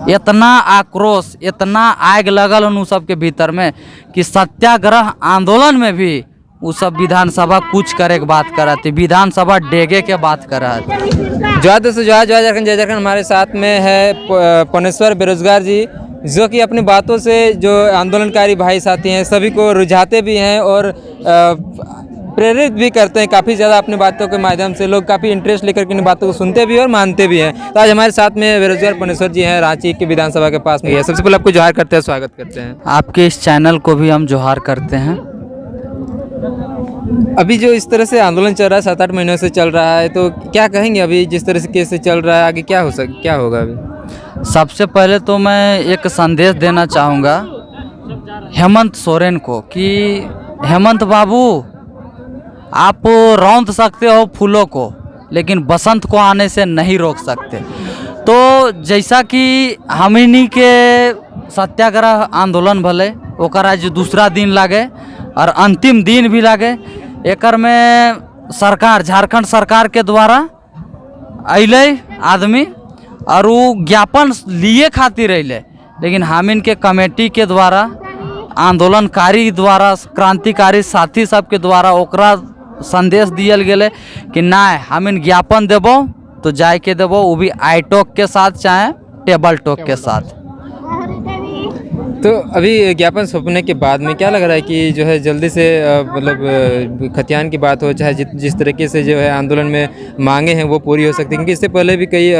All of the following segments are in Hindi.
इतना आक्रोश, इतना आग लगल उन सबके भीतर में कि सत्याग्रह आंदोलन में भी वो सब विधानसभा कुछ करे के बात करती, विधानसभा डेगे के बात करती। जय दोस्तों, जय झारखंड, जय झारखंड। हमारे साथ में है पनेश्वर बेरोजगार जी, जो कि अपनी बातों से जो आंदोलनकारी भाई साथी हैं सभी को रुझाते भी हैं और प्रेरित भी करते हैं काफ़ी ज़्यादा। अपनी बातों के माध्यम से लोग काफ़ी इंटरेस्ट लेकर के इन बातों को सुनते भी हैं और मानते भी हैं। तो आज हमारे साथ में बेरोजगार पनेश्वर जी हैं, रांची की विधानसभा के पास में है। सबसे पहले आपको जोहार करते हैं, स्वागत करते हैं। आपके इस चैनल को भी हम जोहार करते हैं। अभी जो इस तरह से आंदोलन चल रहा है 7-8 महीनों से चल रहा है, तो क्या कहेंगे अभी जिस तरह से चल रहा है आगे क्या होगा अभी? सबसे पहले तो मैं एक संदेश देना चाहूँगा हेमंत सोरेन को कि हेमंत बाबू, आप रौंद सकते हो फूलों को, लेकिन बसंत को आने से नहीं रोक सकते। तो जैसा कि हमनी के सत्याग्रह आंदोलन भले ओकर आज दूसरा दिन लागे और अंतिम दिन भी लागे, एकर में सरकार, झारखंड सरकार के द्वारा अइले आदमी और वो ज्ञापन लिए खातिर अइले, लेकिन हमिन के कमेटी के द्वारा, आंदोलनकारी द्वारा, क्रांतिकारी साथी सबके द्वारा ओकरा संदेश दियल गेले कि ना हमिन ज्ञापन देबो तो जाय के देबो, वो भी आई टॉक के साथ चाहे टेबल टॉक के साथ। तो अभी ज्ञापन सौंपने के बाद में क्या लग रहा है कि जो है जल्दी से मतलब खतियान की बात हो, चाहे जिस तरीके से जो है आंदोलन में मांगे हैं वो पूरी हो सकती है? क्योंकि इससे पहले भी कई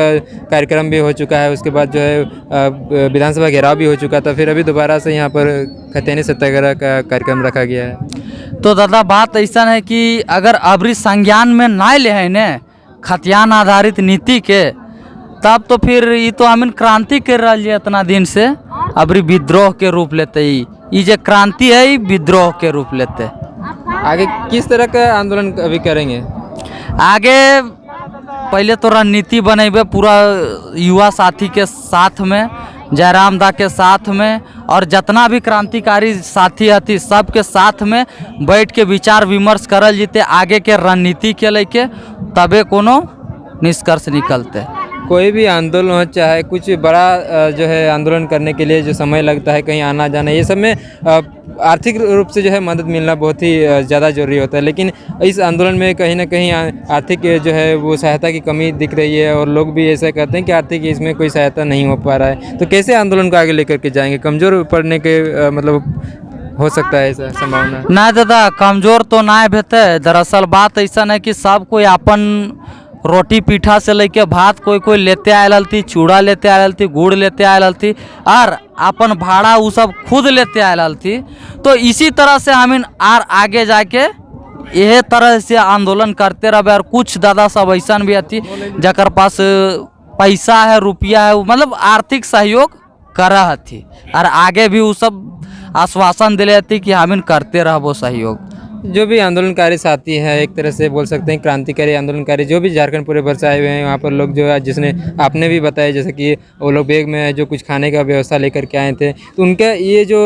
कार्यक्रम भी हो चुका है, उसके बाद जो है विधानसभा घेराव भी हो चुका था, फिर अभी दोबारा से यहाँ पर खतियानी सत्याग्रह का कार्यक्रम रखा गया है। तो दादा बात ऐसा है कि अगर अबरी संज्ञान में ना ले है न खतियान आधारित नीति के, तब तो फिर ये तो हमें क्रांति कर रही है इतना दिन से, अबरी विद्रोह के रूप लेते ही ये जो क्रांति है विद्रोह के रूप लेते। आगे किस तरह का आंदोलन अभी करेंगे? आगे पहले तो रणनीति बनेबे पूरा युवा साथी के साथ में, जयराम दा के साथ में, और जितना भी क्रांतिकारी साथी हती सबके साथ में बैठ के विचार विमर्श करल जीते आगे के रणनीति के लेके, तबे कोनो निष्कर्ष निकलते। कोई भी आंदोलन हो, चाहे कुछ बड़ा जो है आंदोलन करने के लिए जो समय लगता है, कहीं आना जाना, ये सब में आर्थिक रूप से जो है मदद मिलना बहुत ही ज़्यादा जरूरी होता है। लेकिन इस आंदोलन में कहीं ना कहीं आर्थिक जो है वो सहायता की कमी दिख रही है और लोग भी ऐसा कहते हैं कि आर्थिक इसमें कोई सहायता नहीं हो पा रहा है। तो कैसे आंदोलन को आगे लेकर के जाएंगे? कमज़ोर पड़ने के मतलब हो सकता है ऐसा संभावना? ना दादा, कमज़ोर तो ना भेते। दरअसल बात ऐसा है कि सब कोई अपन रोटी पीठा से लेके भात कोई लेते आयल थी, चूड़ा लेते आयल थी, गुड़ लेते आयल थी, और अपन भाड़ा वो सब खुद लेते आयल थी। तो इसी तरह से हमें आगे जाके यह तरह से आंदोलन करते रहे। और कुछ दादा सब ऐसा भी आती जकर पास पैसा है, रुपया है, मतलब आर्थिक सहयोग करा थी, और आगे भी वो सब आश्वासन दिले थी कि हमें करते रहबो सहयोग। जो भी आंदोलनकारी साथी हैं, एक तरह से बोल सकते हैं क्रांतिकारी आंदोलनकारी, जो भी झारखंड पूरे भर से आए हुए हैं वहाँ पर लोग जो है, जिसने आपने भी बताया जैसे कि वो लोग बैग में जो कुछ खाने का व्यवस्था लेकर के आए थे, तो उनका ये जो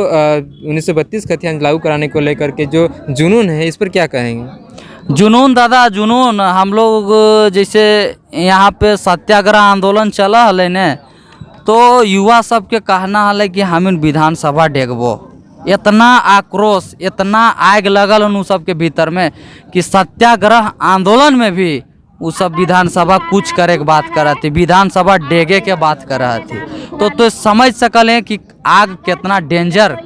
1932 खतियान लागू कराने को लेकर के जो जुनून है, इस पर क्या कहेंगे? जुनून दादा, जुनून हम लोग जैसे यहाँ पे सत्याग्रह आंदोलन चला हले ने, तो युवा सबके कहना हले कि हमें विधानसभा डेगबो। इतना आक्रोश, इतना आग लगल उन सबके भीतर में कि सत्याग्रह आंदोलन में भी वो सब विधानसभा कुछ करे के बात करती, विधानसभा डेगे के बात करती। तो समझ सकल हैं कि आग कितना डेंजर,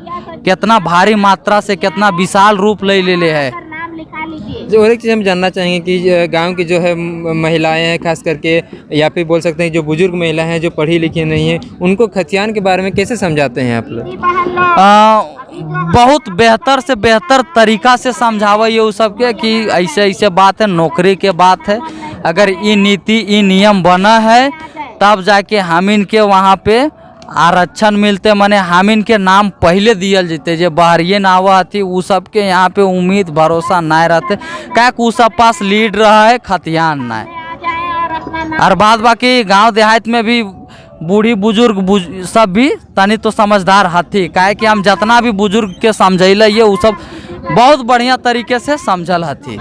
कितना भारी मात्रा से, कितना विशाल रूप ले ले है। जो और एक चीज़ हम जानना चाहेंगे कि गांव की जो है महिलाएं हैं खास करके, या फिर बोल सकते हैं जो बुजुर्ग महिलाएं हैं जो पढ़ी लिखी नहीं हैं, उनको खतियान के बारे में कैसे समझाते हैं आप लोग? बहुत बेहतर से बेहतर तरीका से समझावे वो सबके कि ऐसे ऐसे बात है, नौकरी के बात है, अगर ये नीति ये नियम बना है तब जाके हमिन के वहाँ पे आरक्षण मिलते, माने हमिन के नाम पहले दियल जते, जो बाहरिए नावा थी वो सबके यहाँ पे उम्मीद भरोसा ना रहते, क्या उ सब पास लीड रहा है खतियान ना। और बाद बाकी गांव देहात में भी बूढ़ी बुजुर्ग सब भी तनी तो समझदार हथी, काहे कि हम जितना भी बुजुर्ग के समझैले ये वो सब बहुत बढ़िया तरीके से समझल हथी।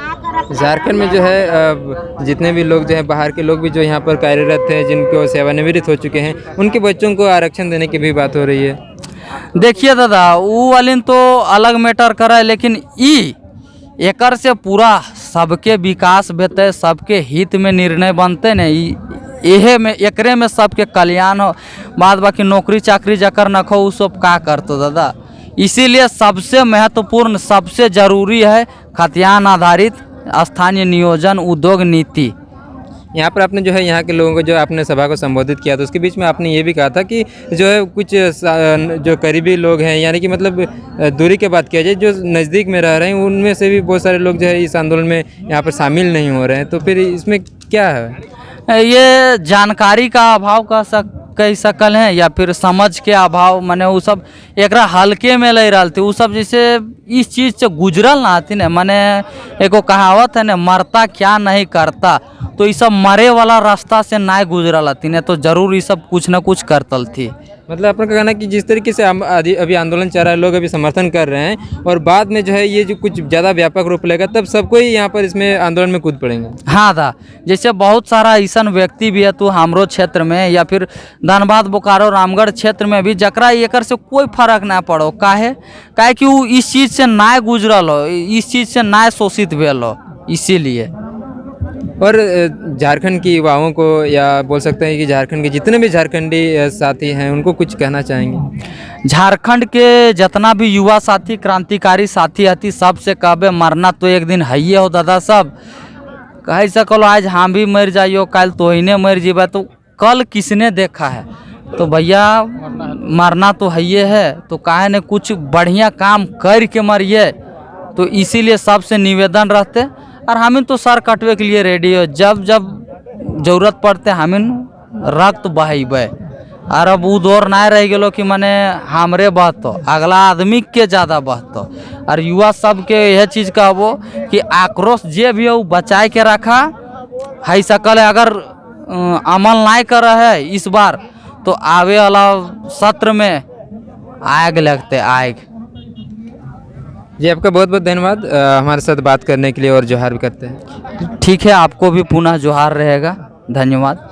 झारखंड में जो है जितने भी लोग जो है बाहर के लोग भी जो यहाँ पर कार्यरत हैं, जिनको सेवानिवृत्त हो चुके हैं, उनके बच्चों को आरक्षण देने की भी बात हो रही है। देखिए दादा, वो वाली तो अलग मैटर करे, लेकिन ई एकर से पूरा सबके विकास बेते, सबके हित में निर्णय बनते ने, एहे में एकरे में सबके कल्याण हो। बाद बाकी नौकरी चाकरी जकर न खो उ सब का करतो दादा। इसीलिए सबसे महत्वपूर्ण, सबसे जरूरी है खतियान आधारित स्थानीय नियोजन उद्योग नीति। यहाँ पर आपने जो है यहाँ के लोगों को जो आपने सभा को संबोधित किया, तो उसके बीच में आपने ये भी कहा था कि जो है कुछ जो करीबी लोग हैं, यानी कि मतलब दूरी के बात किया जाए, जो नज़दीक में रह रहे हैं, उनमें से भी बहुत सारे लोग जो है इस आंदोलन में यहाँ पर शामिल नहीं हो रहे हैं। तो फिर इसमें क्या है? ये जानकारी का अभाव कह सकल हैं, या फिर समझ के अभाव। माने वो सब एकरा हल्के में ले रहा थे। वो सब जैसे इस चीज़ से गुजरल ना थी ना, माने एगो कहावत है ना, मरता क्या नहीं करता, तो ये सब मरे वाला रास्ता से ना गुजरल थी ना, तो जरूर ये सब कुछ न कुछ करतल थी। मतलब आपका कहना है कि जिस तरीके से अभी आंदोलन चल रहा है, लोग अभी समर्थन कर रहे हैं, और बाद में जो है ये जो कुछ ज़्यादा व्यापक रूप लेगा, तब सबको ही यहाँ पर इसमें आंदोलन में कूद पड़ेंगे। हाँ दा, जैसे बहुत सारा ऐसा व्यक्ति भी है तो हमरो क्षेत्र में या फिर धनबाद बोकारो रामगढ़ क्षेत्र में भी, जकरा एकर से कोई फर्क ना पड़ो। काहे कि वो इस चीज़ से ना गुजरल हो, इस चीज़ से ना शोषित भेल हो, इसीलिए। और झारखंड के युवाओं को, या बोल सकते हैं कि झारखंड के जितने भी झारखंडी साथी हैं, उनको कुछ कहना चाहेंगे? झारखंड के जितना भी युवा साथी, क्रांतिकारी साथी हती, सबसे कहबे मरना तो एक दिन है हो दादा। सब कह सकलो आज हम भी मर जाइयो, कल तो ही मर जीबा, तो कल किसने देखा है? तो भैया मरना तो है, तो काहे ने कुछ बढ़िया काम करके मरिए। तो इसीलिए सबसे निवेदन रहते, और हमें तो सर कटवे के लिए रेडी हो, जब जब जरूरत पड़ते हमें रक्त बहेबे। और अब वो दौर ना रह गलो कि मने हमरे बहतो, अगला आदमी के ज़्यादा बहतो। और युवा सब के यह चीज़ कहबो कि आक्रोश जे भी हो बचाए के रखा है। सकल अगर अमल ना कर है इस बार, तो आवे वाला सत्र में आग लगते आग। जी, आपका बहुत बहुत धन्यवाद हमारे साथ बात करने के लिए, और जोहार भी करते हैं। ठीक है, आपको भी पुनः जोहार रहेगा। धन्यवाद।